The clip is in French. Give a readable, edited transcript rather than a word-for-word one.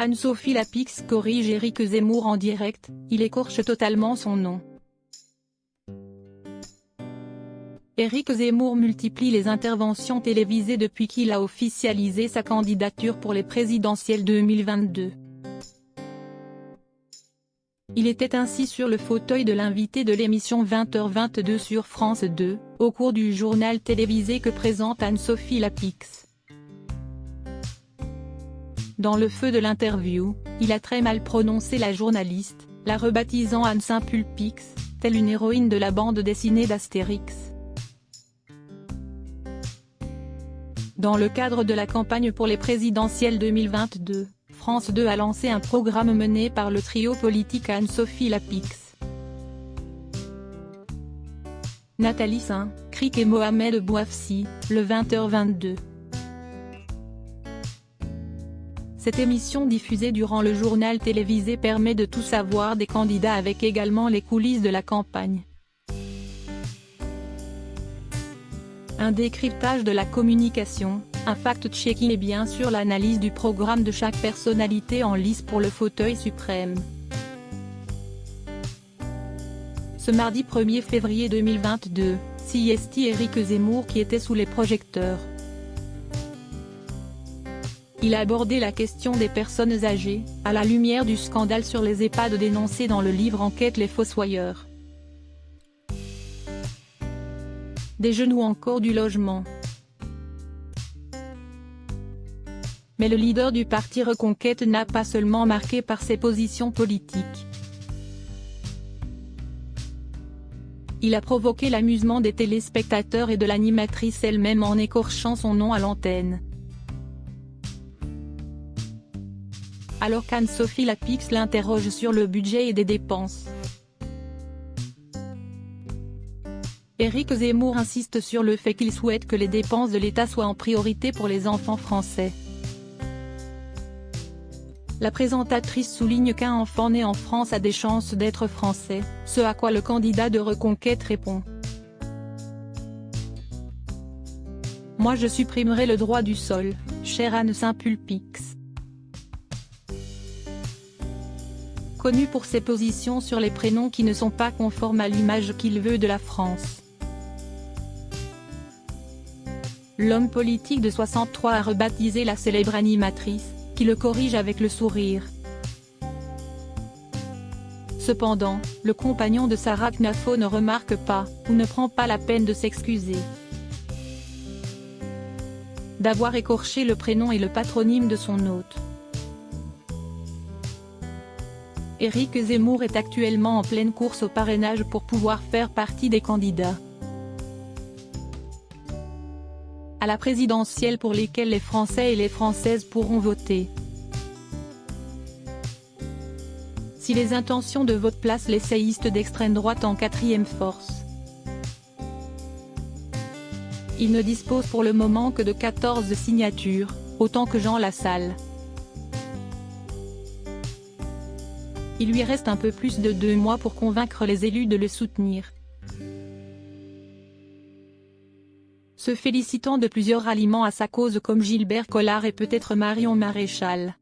Anne-Sophie Lapix corrige Éric Zemmour en direct, il écorche totalement son nom. Éric Zemmour multiplie les interventions télévisées depuis qu'il a officialisé sa candidature pour les présidentielles 2022. Il était ainsi sur le fauteuil de l'invité de l'émission 20h22 sur France 2, au cours du journal télévisé que présente Anne-Sophie Lapix. Dans le feu de l'interview, il a très mal prononcé la journaliste, la rebaptisant Anne Saint-Pulpix, telle une héroïne de la bande dessinée d'Astérix. Dans le cadre de la campagne pour les présidentielles 2022, France 2 a lancé un programme mené par le trio politique Anne-Sophie Lapix, Nathalie Saint-Cric et Mohamed Bouafsi, le 20h22. Cette émission diffusée durant le journal télévisé permet de tout savoir des candidats avec également les coulisses de la campagne. Un décryptage de la communication, un fact-checking et bien sûr l'analyse du programme de chaque personnalité en lice pour le fauteuil suprême. Ce mardi 1er février 2022, CST Éric Zemmour qui était sous les projecteurs. Il a abordé la question des personnes âgées, à la lumière du scandale sur les EHPAD dénoncé dans le livre Enquête les Fossoyeurs. Des jeunes ou encore du logement. Mais le leader du parti Reconquête n'a pas seulement marqué par ses positions politiques. Il a provoqué l'amusement des téléspectateurs et de l'animatrice elle-même en écorchant son nom à l'antenne. Alors qu'Anne-Sophie Lapix l'interroge sur le budget et des dépenses. Éric Zemmour insiste sur le fait qu'il souhaite que les dépenses de l'État soient en priorité pour les enfants français. La présentatrice souligne qu'un enfant né en France a des chances d'être français, ce à quoi le candidat de Reconquête répond. Moi je supprimerai le droit du sol, chère Anne Saint-Pulpix. Connu pour ses positions sur les prénoms qui ne sont pas conformes à l'image qu'il veut de la France. L'homme politique de 63 a rebaptisé la célèbre animatrice, qui le corrige avec le sourire. Cependant, le compagnon de Sarah Knafo ne remarque pas, ou ne prend pas la peine de s'excuser d'avoir écorché le prénom et le patronyme de son hôte. Éric Zemmour est actuellement en pleine course au parrainage pour pouvoir faire partie des candidats à la présidentielle pour lesquelles les Français et les Françaises pourront voter. Si les intentions de vote placent les séistes d'extrême droite en quatrième force, il ne dispose pour le moment que de 14 signatures, autant que Jean Lassalle. Il lui reste un peu plus de 2 mois pour convaincre les élus de le soutenir. Se félicitant de plusieurs ralliements à sa cause comme Gilbert Collard et peut-être Marion Maréchal.